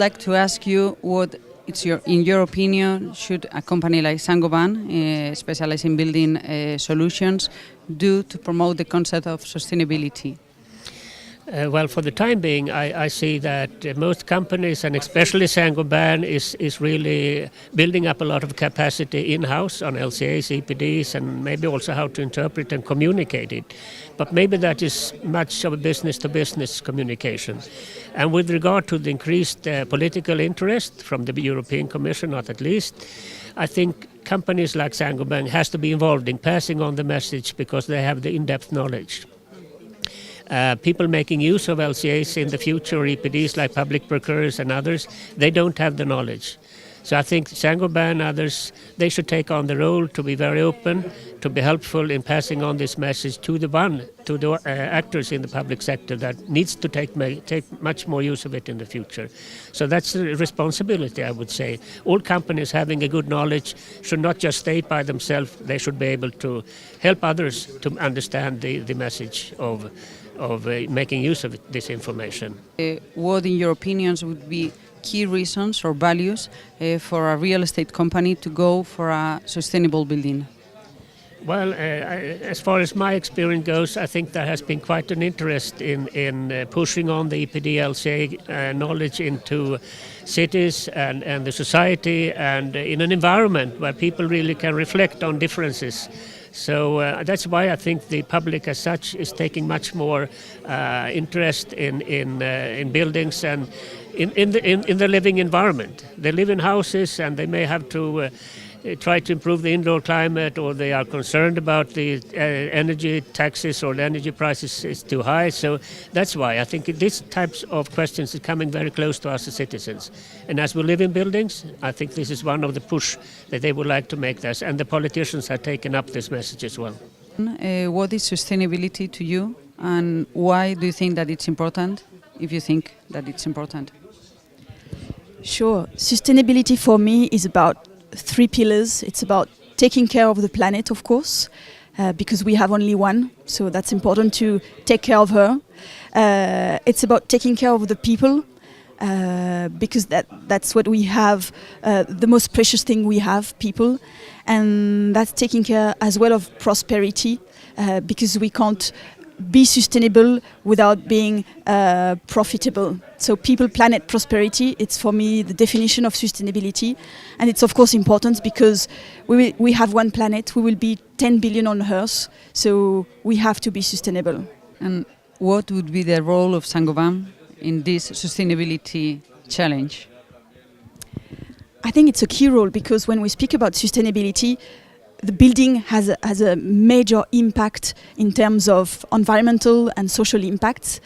like to ask you what in your opinion, should a company like Saint-Gobain, specialized in building solutions, do to promote the concept of sustainability? Well, for the time being, I see that most companies, and especially Saint-Gobain, is really building up a lot of capacity in-house on LCAs, EPDs, and maybe also how to interpret and communicate it. But maybe that is much of a business-to-business communication. And with regard to the increased political interest from the European Commission, not at least, I think companies like Saint-Gobain has to be involved in passing on the message because they have the in-depth knowledge. People making use of LCAs in the future, EPDs like public procurers and others, they don't have the knowledge. So I think Saint-Gobain and others, they should take on the role to be very open, to be helpful in passing on this message to the actors in the public sector that needs to take much more use of it in the future. So that's the responsibility, I would say. All companies having a good knowledge should not just stay by themselves, they should be able to help others to understand the message of making use of this information. What, in your opinions, would be key reasons or values for a real estate company to go for a sustainable building? Well, as far as my experience goes, I think there has been quite an interest in pushing on the EPD LCA knowledge into cities and the society and in an environment where people really can reflect on differences. So that's why I think the public as such is taking much more interest in buildings and in the living environment. They live in houses and they may have to try to improve the indoor climate, or they are concerned about the energy taxes or the energy prices is too high. So that's why I think these types of questions is coming very close to us as citizens. And as we live in buildings, I think this is one of the push that they would like to make this, and the politicians have taken up this message as well. What is sustainability to you, and why do you think that it's important, if you think that it's important? Sure. Sustainability for me is about 3 pillars. It's about taking care of the planet, of course, because we have only one, so that's important to take care of her. It's about taking care of the people, because that's what we have, the most precious thing we have, people. And that's taking care as well of prosperity, because we can't be sustainable without being profitable. So people, planet, prosperity, it's for me the definition of sustainability. And it's of course important because we have one planet, we will be 10 billion on Earth, so we have to be sustainable. And what would be the role of Saint-Gobain in this sustainability challenge? I think it's a key role because when we speak about sustainability, the building has a major impact in terms of environmental and social impacts.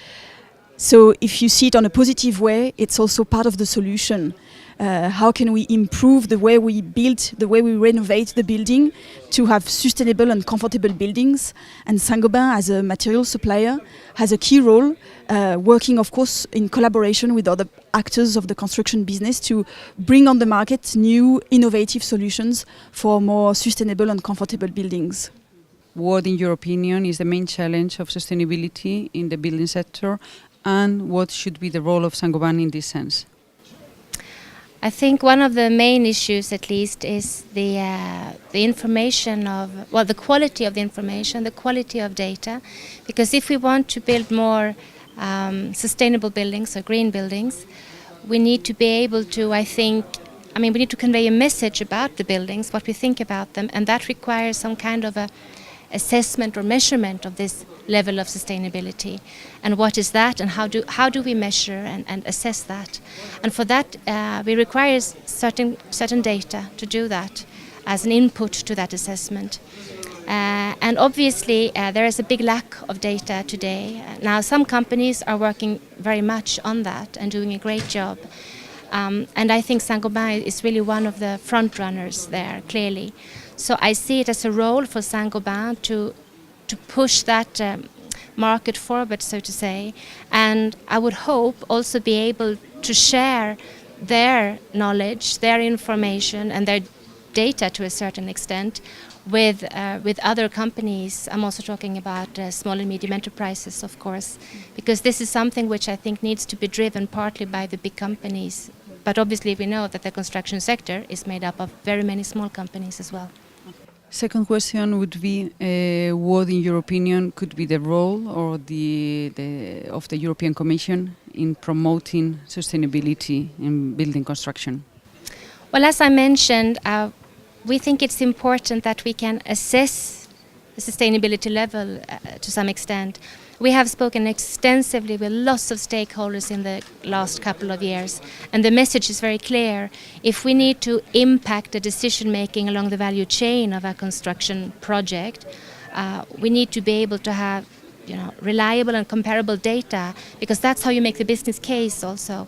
So if you see it on a positive way, it's also part of the solution. How can we improve the way we build, the way we renovate the building to have sustainable and comfortable buildings? And Saint-Gobain, as a material supplier, has a key role, working of course in collaboration with other actors of the construction business to bring on the market new innovative solutions for more sustainable and comfortable buildings. What, in your opinion, is the main challenge of sustainability in the building sector, and what should be the role of Saint-Gobain in this sense? I think one of the main issues, at least, is the information of, well, the quality of the information, the quality of data. Because if we want to build more sustainable buildings or green buildings, we need to be able to, we need to convey a message about the buildings, what we think about them, and that requires some kind of a assessment or measurement of this level of sustainability. And what is that, and how do we measure and assess that? And for that, we require certain data to do that as an input to that assessment. And obviously, there is a big lack of data today. Now, some companies are working very much on that and doing a great job. And I think Saint-Gobain is really one of the front runners there, clearly. So I see it as a role for Saint-Gobain to push that market forward, so to say. And I would hope also be able to share their knowledge, their information and their data to a certain extent with other companies. I'm also talking about small and medium enterprises, of course, because this is something which I think needs to be driven partly by the big companies But obviously we know that the construction sector is made up of very many small companies as well. Second question would be, what, in your opinion, could be the role or of the European Commission in promoting sustainability in building construction? Well, as I mentioned, we think it's important that we can assess the sustainability level to some extent. We have spoken extensively with lots of stakeholders in the last couple of years, and the message is very clear. If we need to impact the decision making along the value chain of a construction project, we need to be able to have reliable and comparable data, because that's how you make the business case also.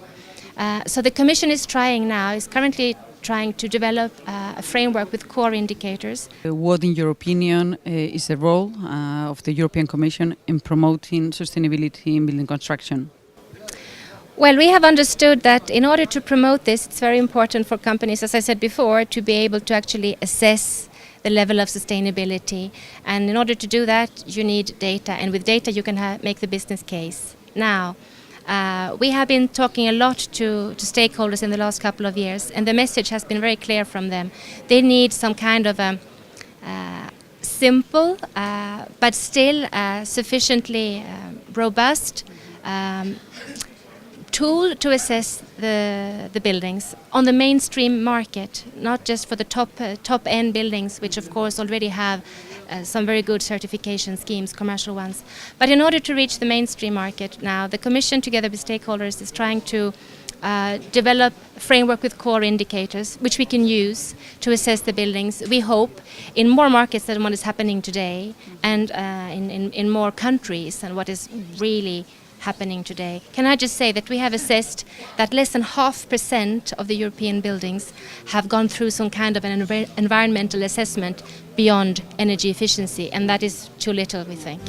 So the Commission is currently trying to develop a framework with core indicators. What, in your opinion, is the role of the European Commission in promoting sustainability in building construction? Well, we have understood that in order to promote this, it's very important for companies, as I said before, to be able to actually assess the level of sustainability. And in order to do that, you need data. And with data, you can make the business case. Now, we have been talking a lot to stakeholders in the last couple of years, and the message has been very clear from them. They need some kind of a simple but still sufficiently robust tool to assess the buildings on the mainstream market, not just for the top end buildings, which of course already have some very good certification schemes, commercial ones. But in order to reach the mainstream market now, the Commission together with stakeholders is trying to develop a framework with core indicators which we can use to assess the buildings. We hope in more markets than what is happening today, and in more countries than what is really happening today. Can I just say that we have assessed that less than 0.5% of the European buildings have gone through some kind of an environmental assessment beyond energy efficiency, and that is too little, we think.